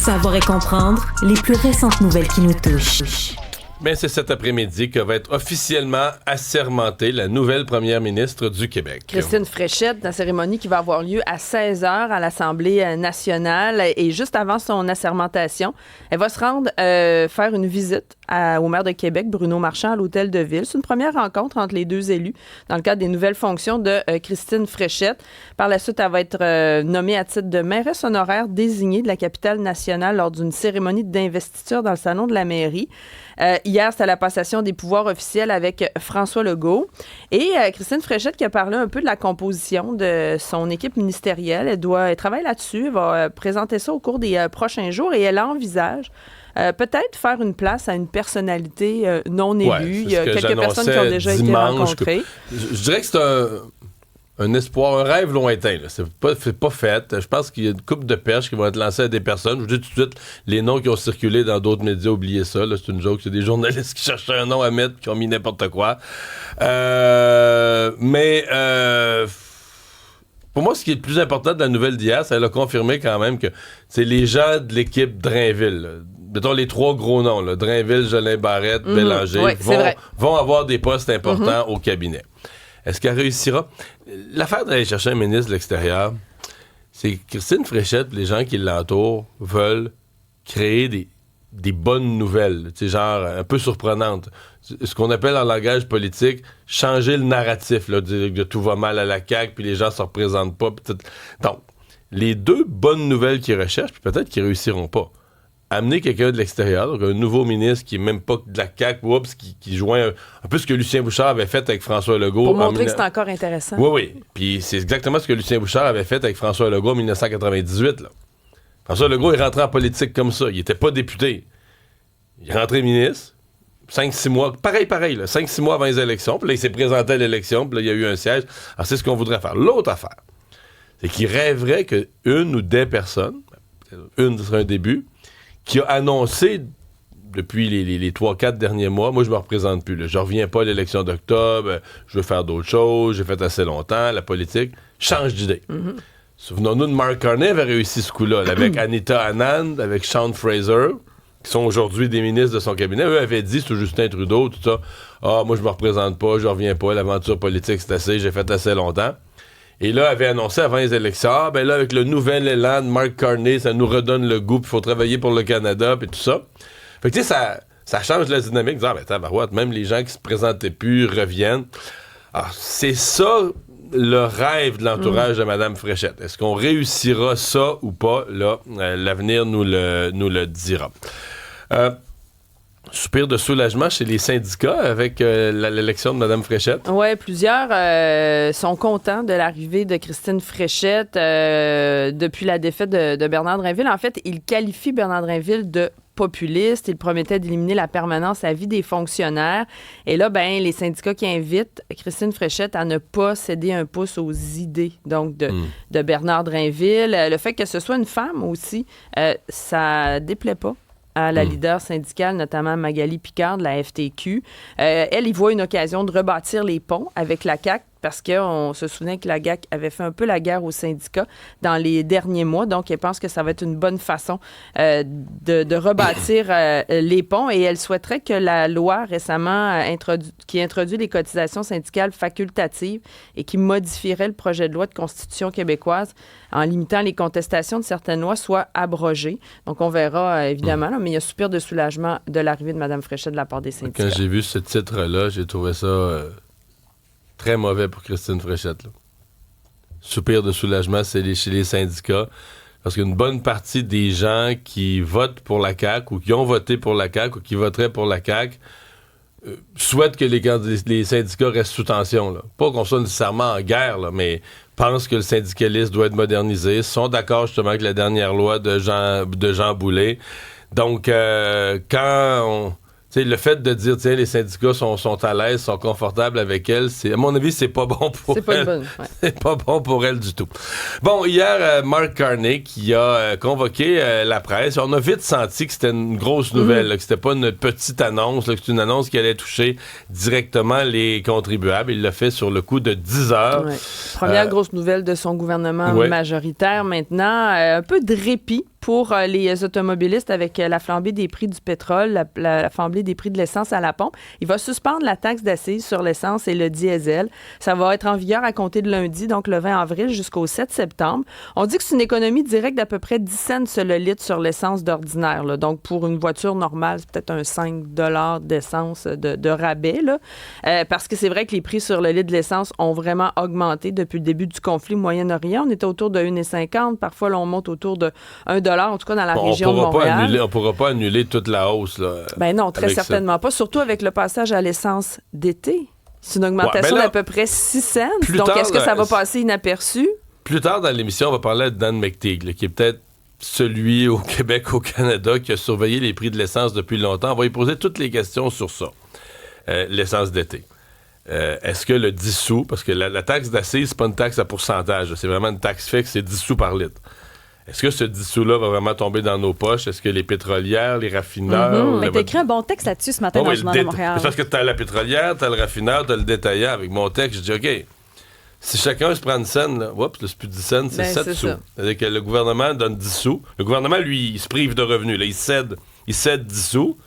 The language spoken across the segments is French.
savoir et comprendre les plus récentes nouvelles qui nous touchent. Bien, c'est cet après-midi que va être officiellement assermentée la nouvelle première ministre du Québec. Christine Fréchette, la cérémonie qui va avoir lieu à 16h à l'Assemblée nationale. Et juste avant son assermentation, elle va se rendre faire une visite au maire de Québec, Bruno Marchand, à l'Hôtel de Ville. C'est une première rencontre entre les deux élus dans le cadre des nouvelles fonctions de Christine Fréchette. Par la suite, elle va être nommée à titre de mairesse honoraire désignée de la capitale nationale lors d'une cérémonie d'investiture dans le salon de la mairie. Hier, c'était la passation des pouvoirs officiels avec François Legault. Et Christine Fréchette qui a parlé un peu de la composition de son équipe ministérielle. Elle travaille là-dessus. Elle va présenter ça au cours des prochains jours et elle envisage peut-être faire une place à une personnalité non élue. Il y a quelques personnes qui ont déjà été rencontrées. Je dirais que c'est un espoir, un rêve lointain. Là. C'est pas fait. Je pense qu'il y a une couple de perches qui vont être lancées à des personnes. Je vous dis tout de suite, les noms qui ont circulé dans d'autres médias, oubliez ça. Là, c'est une joke. C'est des journalistes qui cherchaient un nom à mettre et qui ont mis n'importe quoi. Mais pour moi, ce qui est le plus important de la nouvelle d'hier, c'est qu'elle a confirmé quand même que c'est les gens de l'équipe Drainville. Là. Mettons les trois gros noms, là, Drainville, Jolin Barrette, Bélanger, vont avoir des postes importants au cabinet. Est-ce qu'elle réussira? L'affaire d'aller chercher un ministre de l'Extérieur, c'est que Christine Fréchette, les gens qui l'entourent, veulent créer des bonnes nouvelles, tu sais, genre un peu surprenantes. Ce qu'on appelle en langage politique, changer le narratif, là, dire que tout va mal à la CAQ, puis les gens se représentent pas. Donc, les deux bonnes nouvelles qu'ils recherchent, puis peut-être qu'ils réussiront pas. Amener quelqu'un de l'extérieur, donc un nouveau ministre qui n'est même pas de la CAQ, qui joint un peu ce que Lucien Bouchard avait fait avec François Legault. Pour montrer que c'est encore intéressant. Oui. Puis c'est exactement ce que Lucien Bouchard avait fait avec François Legault en 1998. Là. François Legault est rentré en politique comme ça. Il n'était pas député. Il est rentré ministre. 5-6 mois, pareil, 5-6 mois avant les élections. Puis là, il s'est présenté à l'élection. Puis là, il y a eu un siège. Alors, c'est ce qu'on voudrait faire. L'autre affaire, c'est qu'il rêverait qu'une ou des personnes, une serait un début, qui a annoncé depuis les 3-4 derniers mois, moi je me représente plus, là. Je reviens pas à l'élection d'octobre, je veux faire d'autres choses, j'ai fait assez longtemps, la politique, change d'idée. Mm-hmm. Souvenons-nous de Mark Carney avait réussi ce coup-là, avec Anita Anand, avec Sean Fraser, qui sont aujourd'hui des ministres de son cabinet. Eux avaient dit sous Justin Trudeau, tout ça, moi je me représente pas, je reviens pas, l'aventure politique c'est assez, j'ai fait assez longtemps. Et là, avait annoncé avant les élections, là, avec le nouvel élan de Mark Carney, ça nous redonne le goût, puis il faut travailler pour le Canada, puis tout ça. Fait que, tu sais, ça change la dynamique. Tabarouette, même les gens qui se présentaient plus reviennent. Alors, c'est ça le rêve de l'entourage de Mme Fréchette. Est-ce qu'on réussira ça ou pas? Là, l'avenir nous le dira. Soupir de soulagement chez les syndicats avec l'élection de Mme Fréchette? Oui, plusieurs sont contents de l'arrivée de Christine Fréchette depuis la défaite de Bernard Drainville. En fait, il qualifie Bernard Drainville de populiste. Il promettait d'éliminer la permanence à vie des fonctionnaires. Et là, les syndicats qui invitent Christine Fréchette à ne pas céder un pouce aux idées donc de Bernard Drainville. Le fait que ce soit une femme aussi, ça déplaît pas à la leader syndicale, notamment Magali Picard de la FTQ. Elle y voit une occasion de rebâtir les ponts avec la CAQ parce qu'on se souvient que la CAQ avait fait un peu la guerre aux syndicats dans les derniers mois. Donc, elle pense que ça va être une bonne façon de rebâtir les ponts. Et elle souhaiterait que la loi récemment qui introduit les cotisations syndicales facultatives et qui modifierait le projet de loi de constitution québécoise en limitant les contestations de certaines lois soit abrogée. Donc, on verra évidemment, là, mais il y a soupir de soulagement de l'arrivée de Mme Fréchette de la part des syndicats. Quand j'ai vu ce titre-là, j'ai trouvé ça très mauvais pour Christine Fréchette. Là. Soupir de soulagement, c'est chez les syndicats. Parce qu'une bonne partie des gens qui votent pour la CAQ ou qui ont voté pour la CAQ ou qui voteraient pour la CAQ souhaitent que les syndicats restent sous tension. Là. Pas qu'on soit nécessairement en guerre, là, mais pensent que le syndicalisme doit être modernisé, sont d'accord justement avec la dernière loi de Jean Boulet. Donc, le fait de dire, les syndicats sont à l'aise, sont confortables avec elle, à mon avis, c'est pas bon pour elle. C'est pas bon pour elle du tout. Bon, hier, Mark Carney qui a convoqué la presse. On a vite senti que c'était une grosse nouvelle, là, que c'était pas une petite annonce, là, que c'était une annonce qui allait toucher directement les contribuables. Il l'a fait sur le coup de 10 heures. Ouais. Première grosse nouvelle de son gouvernement majoritaire maintenant. Un peu de répit pour les automobilistes avec la flambée des prix du pétrole, la flambée des prix de l'essence à la pompe. Il va suspendre la taxe d'accise sur l'essence et le diesel. Ça va être en vigueur à compter de lundi, donc le 20 avril jusqu'au 7 septembre. On dit que c'est une économie directe d'à peu près 10 cents le litre sur l'essence d'ordinaire, là. Donc, pour une voiture normale, c'est peut-être un 5 $ d'essence de rabais, là. Parce que c'est vrai que les prix sur le litre de l'essence ont vraiment augmenté depuis le début du conflit au Moyen-Orient. On était autour de 1,50 $. Parfois, là, on monte autour de 1 $, en tout cas dans la région de Montréal. On ne pourra pas annuler toute la hausse, là. Ben non, très certainement pas. Surtout avec le passage à l'essence d'été. C'est une augmentation d'à peu près 6 cents. Donc, est-ce que ça va passer inaperçu? Plus tard dans l'émission, on va parler de Dan McTeague, là, qui est peut-être celui au Québec, au Canada, qui a surveillé les prix de l'essence depuis longtemps. On va lui poser toutes les questions sur ça. L'essence d'été. Est-ce que le 10 sous, parce que la taxe d'accise, c'est pas une taxe à pourcentage, c'est vraiment une taxe fixe, c'est 10 sous par litre. Est-ce que ce 10 sous-là va vraiment tomber dans nos poches? Est-ce que les pétrolières, les raffineurs... Mais t'as écrit un bon texte là-dessus ce matin dans le Journal de Montréal. C'est parce que t'as la pétrolière, t'as le raffineur, t'as le détaillant. Avec mon texte, je dis, OK, si chacun se prend une scène, là, c'est plus 10 cents, c'est 7 sous. C'est-à-dire que le gouvernement donne 10 sous. Le gouvernement, lui, il se prive de revenus. Là, il cède 10 sous.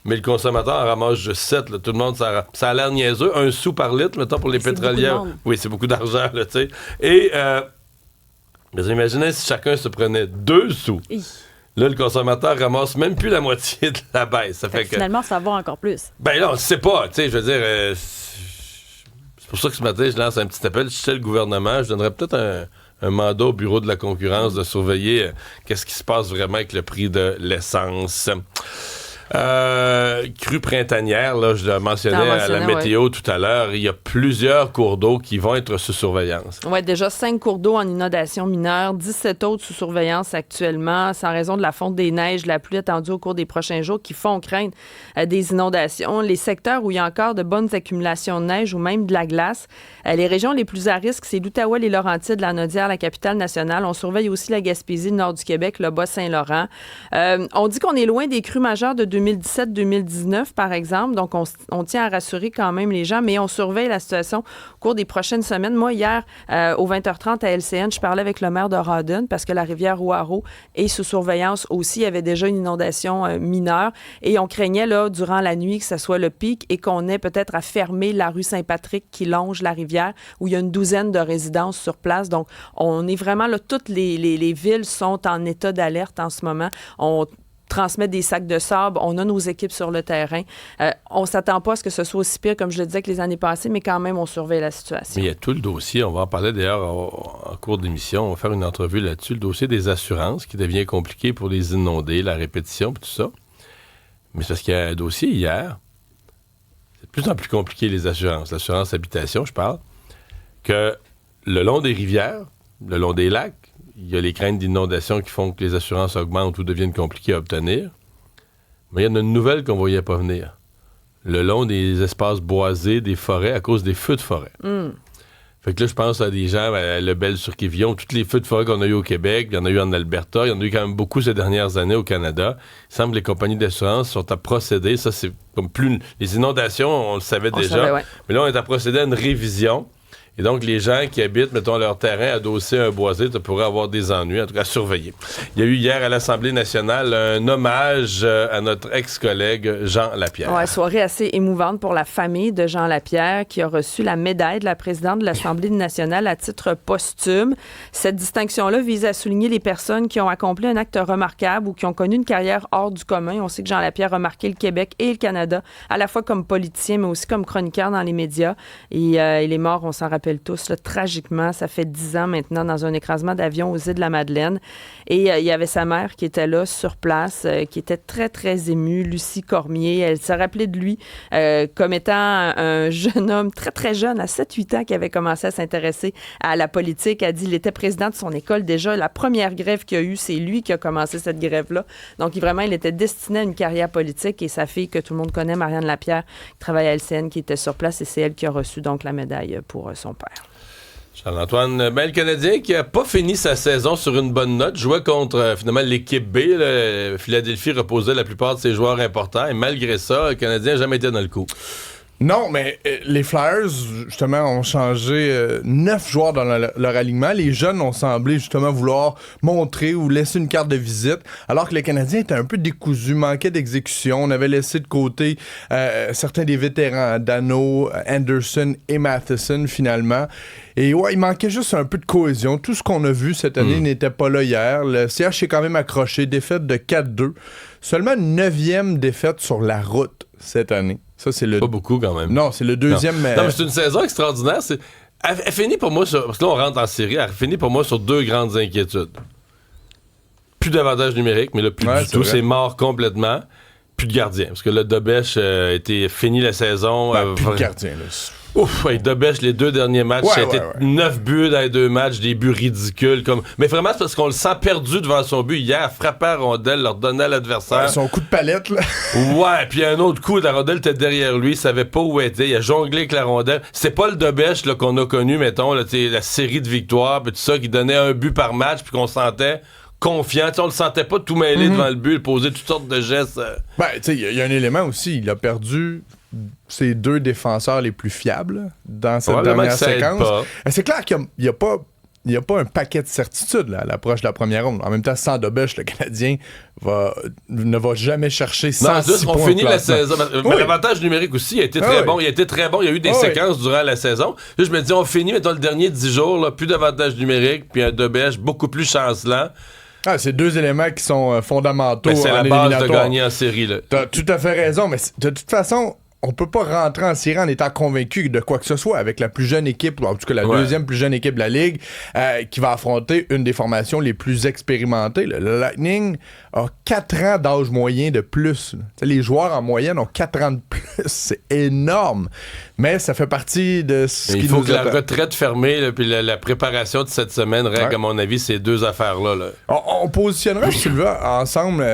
Mais le consommateur en ramasse juste 7. Là. Tout le monde, ça a l'air niaiseux. 1 sou par litre, mettons, pour les pétrolières. Oui, c'est beaucoup d'argent, là, tu sais. Et, mais imaginez si chacun se prenait 2 sous. Là, le consommateur ramasse même plus la moitié de la baisse. Ça fait que finalement, ça va encore plus. Ben là, on ne sait pas. Tu sais, je veux dire, c'est pour ça que ce matin, je lance un petit appel. Si j'étais le gouvernement, je donnerais peut-être un mandat au bureau de la concurrence de surveiller qu'est-ce qui se passe vraiment avec le prix de l'essence. Crue printanière, là, je l'ai mentionné à la météo tout à l'heure, il y a plusieurs cours d'eau qui vont être sous surveillance. Oui, déjà 5 cours d'eau en inondation mineure, 17 autres sous surveillance actuellement, c'est en raison de la fonte des neiges, la pluie attendue au cours des prochains jours qui font craindre des inondations. Les secteurs où il y a encore de bonnes accumulations de neige ou même de la glace, les régions les plus à risque, c'est l'Outaouais, les Laurentides, la Naudière, la capitale nationale. On surveille aussi la Gaspésie, le nord du Québec, le Bas-Saint-Laurent. On dit qu'on est loin des crues majeures de 2017-2019, par exemple. Donc, on tient à rassurer quand même les gens, mais on surveille la situation au cours des prochaines semaines. Moi, hier, au 20h30 à LCN, je parlais avec le maire de Rawdon parce que la rivière Ouareau est sous surveillance aussi. Il y avait déjà une inondation mineure et on craignait, là, durant la nuit, que ce soit le pic et qu'on ait peut-être à fermer la rue Saint-Patrick qui longe la rivière où il y a une douzaine de résidences sur place. Donc, on est vraiment là, toutes les villes sont en état d'alerte en ce moment. On transmet des sacs de sable, on a nos équipes sur le terrain. On ne s'attend pas à ce que ce soit aussi pire, comme je le disais, que les années passées, mais quand même, on surveille la situation. Mais il y a tout le dossier, on va en parler d'ailleurs en cours d'émission, on va faire une entrevue là-dessus, le dossier des assurances qui devient compliqué pour les inondés, la répétition, tout ça. Mais c'est parce qu'il y a un dossier hier, c'est de plus en plus compliqué les assurances, l'assurance habitation, je parle, que le long des rivières, le long des lacs, il y a les craintes d'inondation qui font que les assurances augmentent ou deviennent compliquées à obtenir. Mais il y en a une nouvelle qu'on ne voyait pas venir. Le long des espaces boisés, des forêts, à cause des feux de forêt. Fait que là, je pense à des gens, à Lebel-sur-Quévillon, tous les feux de forêt qu'on a eu au Québec, il y en a eu en Alberta, il y en a eu quand même beaucoup ces dernières années au Canada. Il semble que les compagnies d'assurance sont à procéder, ça c'est comme plus... Les inondations, on le savait déjà, mais là, on est à procéder à une révision. Et donc, les gens qui habitent, mettons, leur terrain adossé à un boisé, tu pourrais avoir des ennuis, en tout cas, à surveiller. Il y a eu hier à l'Assemblée nationale un hommage à notre ex-collègue Jean Lapierre. Oui, soirée assez émouvante pour la famille de Jean Lapierre qui a reçu la médaille de la présidente de l'Assemblée nationale à titre posthume. Cette distinction-là vise à souligner les personnes qui ont accompli un acte remarquable ou qui ont connu une carrière hors du commun. On sait que Jean Lapierre a marqué le Québec et le Canada, à la fois comme politicien, mais aussi comme chroniqueur dans les médias. Et il est mort, on s'en rappelle tous, là, tragiquement. Ça fait 10 ans maintenant dans un écrasement d'avion aux Îles-de-la-Madeleine. Et il y avait sa mère qui était là, sur place, qui était très, très émue, Lucie Cormier. Elle se rappelait de lui comme étant un jeune homme très, très jeune, à 7-8 ans, qui avait commencé à s'intéresser à la politique. Elle dit qu'il était président de son école déjà. La première grève qu'il y a eu, c'est lui qui a commencé cette grève-là. Donc, vraiment, il était destiné à une carrière politique. Et sa fille, que tout le monde connaît, Marianne Lapierre, qui travaille à LCN, qui était sur place, et c'est elle qui a reçu donc la médaille pour son père. Charles-Antoine, le Canadien qui n'a pas fini sa saison sur une bonne note, jouait contre finalement l'équipe B. Philadelphie reposait la plupart de ses joueurs importants et malgré ça, le Canadien n'a jamais été dans le coup. Non, mais les Flyers, justement, ont changé 9 joueurs dans leur alignement. Les jeunes ont semblé, justement, vouloir montrer ou laisser une carte de visite, alors que les Canadiens étaient un peu décousus, manquaient d'exécution. On avait laissé de côté certains des vétérans, Dano, Anderson et Matheson, finalement. Et ouais, il manquait juste un peu de cohésion. Tout ce qu'on a vu cette année n'était pas là hier. Le CH est quand même accroché, défaite de 4-2. Seulement une 9e défaite sur la route cette année. Ça, c'est le... Pas beaucoup, quand même. Non, c'est le deuxième... Non, mais c'est une saison extraordinaire. Elle finit pour moi sur... Parce que là, on rentre en série. Elle finit pour moi sur 2 grandes inquiétudes. Plus d'avantage numérique, mais là, plus du tout. C'est mort complètement. Plus de gardien. Parce que là, Dobech a été fini la saison. Plus de gardien, là. Ouf, Dobech, les 2 derniers matchs, ça a été 9 buts dans les 2 matchs, des buts ridicules. Mais vraiment, c'est parce qu'on le sent perdu devant son but. Hier, frappait à la rondelle, leur donnait à l'adversaire. Son coup de palette, là. Ouais, puis un autre coup, la rondelle était derrière lui, il savait pas où elle était. Il a jonglé avec la rondelle. C'est pas le Dobech là, qu'on a connu, mettons, là, la série de victoires, puis tout ça, qui donnait un but par match, puis qu'on sentait confiant. T'sais, on le sentait pas tout mêlé devant le but, poser toutes sortes de gestes. Ben, tu sais, il y a un élément aussi. Il a perdu ses 2 défenseurs les plus fiables dans cette dernière séquence. C'est clair qu'il n'y a pas un paquet de certitudes là, à l'approche de la première ronde. En même temps, sans Dobech, le Canadien ne va jamais chercher 106 points. On finit la saison. Mais l'avantage numérique aussi, il a été très bon. Il a été très bon. Il y a eu des séquences durant la saison. Là, je me dis, on finit, mettons, le dernier 10 jours, là, plus d'avantage numérique, puis un Dobech beaucoup plus chancelant. Ah, c'est 2 éléments qui sont fondamentaux. C'est la base de gagner en série. Là. T'as tout à fait raison, mais de toute façon, on peut pas rentrer en série en étant convaincu de quoi que ce soit avec la plus jeune équipe, ou en tout cas la deuxième plus jeune équipe de la Ligue, qui va affronter une des formations les plus expérimentées. Le Lightning a 4 ans d'âge moyen de plus. Les joueurs en moyenne ont 4 ans de plus. C'est énorme. Mais ça fait partie de ce qui nous attend. Il faut que la retraite fermée, là, puis la préparation de cette semaine règle, à mon avis, ces 2 affaires-là. Là. On positionnera, si tu le veux, ensemble,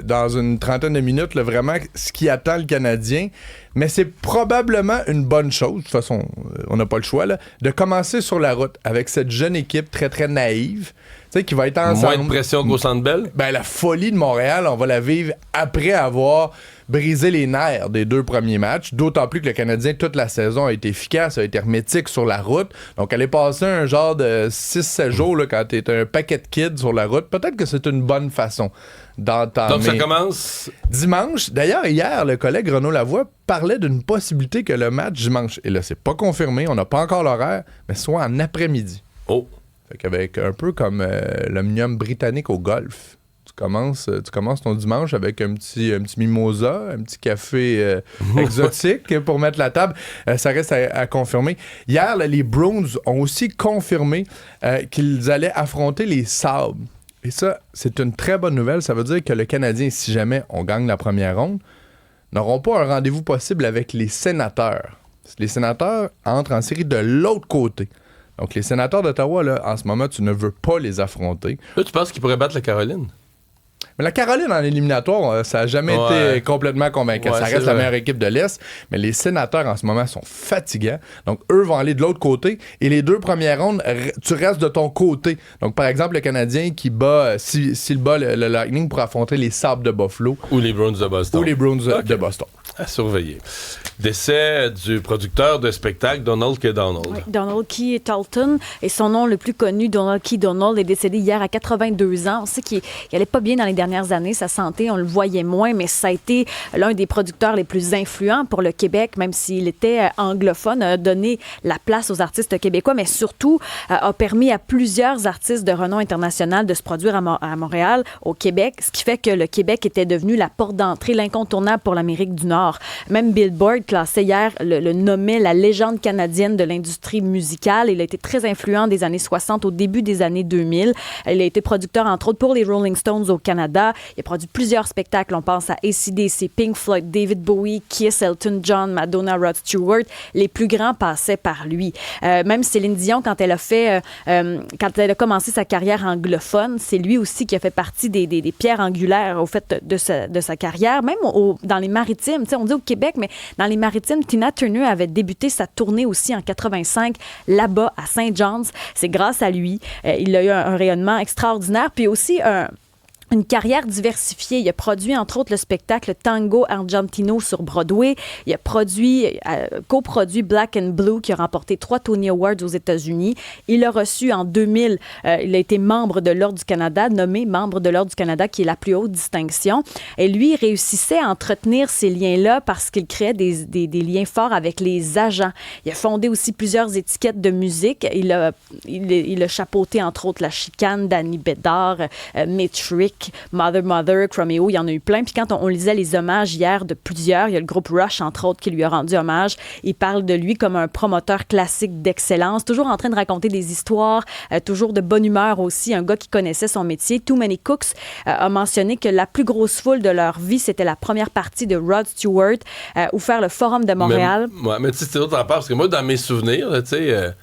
dans une trentaine de minutes, là, vraiment ce qui attend le Canadien. Mais c'est probablement une bonne chose, de toute façon, on n'a pas le choix, là, de commencer sur la route avec cette jeune équipe très, très naïve, tu sais, qui va être ensemble. Moins de pression qu'au Centre Bell? Ben, la folie de Montréal, on va la vivre après avoir brisé les nerfs des 2 premiers matchs, d'autant plus que le Canadien, toute la saison, a été efficace, a été hermétique sur la route. Donc, aller passer un genre de 6-7 jours là, quand t'es un paquet de kids sur la route, peut-être que c'est une bonne façon d'entamer. Donc, ça commence dimanche. D'ailleurs, hier, le collègue Renaud Lavoie parlait d'une possibilité que le match dimanche, et là, c'est pas confirmé, on n'a pas encore l'horaire, mais soit en après-midi. Oh! Fait qu'avec un peu comme l'omnium britannique au golf. Tu commences ton dimanche avec un petit mimosa, un petit café exotique pour mettre la table. Ça reste à confirmer. Hier, là, les Bruins ont aussi confirmé qu'ils allaient affronter les Sabres. Et ça, c'est une très bonne nouvelle. Ça veut dire que le Canadien, si jamais on gagne la première ronde, n'auront pas un rendez-vous possible avec les Sénateurs. Les Sénateurs entrent en série de l'autre côté. Donc, les Sénateurs d'Ottawa, là, en ce moment, tu ne veux pas les affronter. Là, tu penses qu'ils pourraient battre la Caroline? Mais la Caroline en éliminatoire, ça n'a jamais été complètement convaincant. Ça reste la meilleure équipe de l'Est, mais les Sénateurs en ce moment sont fatigants. Donc, eux vont aller de l'autre côté. Et les 2 premières rondes, tu restes de ton côté. Donc, par exemple, le Canadien qui bat, s'il bat le Lightning pour affronter les Sabres de Buffalo. Ou les Bruins de Boston. Ou les Bruins de Boston. À surveiller. Décès du producteur de spectacle Donald K. Donald. Oui, Donald Key Talton et son nom le plus connu, Donald Key Donald, est décédé hier à 82 ans. On sait qu'il n'allait pas bien dans les dernières années. Sa santé, on le voyait moins, mais ça a été l'un des producteurs les plus influents pour le Québec, même s'il était anglophone, a donné la place aux artistes québécois, mais surtout a permis à plusieurs artistes de renom international de se produire à Montréal, au Québec, ce qui fait que le Québec était devenu la porte d'entrée, l'incontournable pour l'Amérique du Nord. Même Billboard classait hier, le nommait la légende canadienne de l'industrie musicale. Il a été très influent des années 60 au début des années 2000. Il a été producteur, entre autres, pour les Rolling Stones au Canada. Il a produit plusieurs spectacles. On pense à AC/DC, Pink Floyd, David Bowie, Kiss, Elton John, Madonna, Rod Stewart. Les plus grands passaient par lui. Même Céline Dion, quand elle a commencé sa carrière anglophone, c'est lui aussi qui a fait partie des pierres angulaires au fait de sa carrière. Même dans les maritimes, on dit au Québec, mais dans les maritimes, Tina Turner avait débuté sa tournée aussi en 85 là-bas à St. John's. C'est grâce à lui. Il a eu un rayonnement extraordinaire. Puis aussi Une carrière diversifiée. Il a produit, entre autres, le spectacle Tango Argentino sur Broadway. Il a coproduit Black and Blue, qui a remporté 3 Tony Awards aux États-Unis. Il a reçu en 2000, il a été membre de l'Ordre du Canada, nommé membre de l'Ordre du Canada, qui est la plus haute distinction. Et lui, il réussissait à entretenir ces liens-là parce qu'il créait des liens forts avec les agents. Il a fondé aussi plusieurs étiquettes de musique. Il a chapeauté, entre autres, La Chicane, Danny Bédard, Mitch Rick, Mother, Chromeo, il y en a eu plein. Puis quand on lisait les hommages hier de plusieurs, il y a le groupe Rush, entre autres, qui lui a rendu hommage. Il parle de lui comme un promoteur classique d'excellence, toujours en train de raconter des histoires, toujours de bonne humeur aussi, un gars qui connaissait son métier. Too Many Cooks a mentionné que la plus grosse foule de leur vie, c'était la première partie de Rod Stewart ou faire le Forum de Montréal. Mais tu sais, c'est autre en part, parce que moi, dans mes souvenirs, tu sais...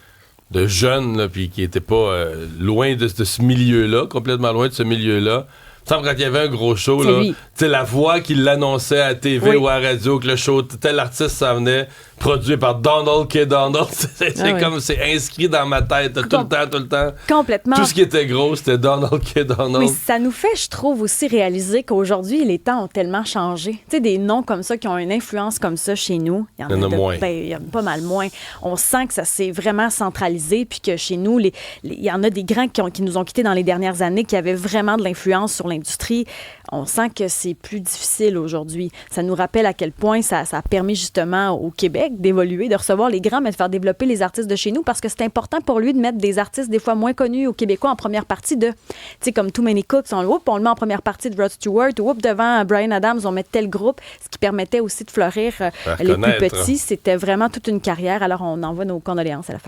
de jeunes, là, puis qui n'étaient pas loin de ce milieu-là, complètement loin de ce milieu-là. Il me semble quand il y avait un gros show, là, tu sais, la voix qui l'annonçait à TV ou à la radio, que le show, tel artiste s'en venait, produit par Donald K. Donald. C'est comme, c'est inscrit dans ma tête, tout le temps. Complètement. Tout ce qui était gros, c'était Donald K. Donald. Mais ça nous fait, je trouve, aussi réaliser qu'aujourd'hui, les temps ont tellement changé. Tu sais, des noms comme ça qui ont une influence comme ça chez nous, il y en a moins. Il y en a pas mal moins. On sent que ça s'est vraiment centralisé, puis que chez nous, il y en a des grands qui nous ont quittés dans les dernières années, qui avaient vraiment de l'influence sur l'industrie. On sent que c'est plus difficile aujourd'hui. Ça nous rappelle à quel point ça a permis justement au Québec d'évoluer, de recevoir les grands, mais de faire développer les artistes de chez nous, parce que c'est important pour lui de mettre des artistes des fois moins connus aux Québécois en première partie de, tu sais, comme Too Many Cooks, on le met en première partie de Rod Stewart, devant Bryan Adams, on met tel groupe, ce qui permettait aussi de fleurir les plus petits. C'était vraiment toute une carrière. Alors, on envoie nos condoléances à la famille.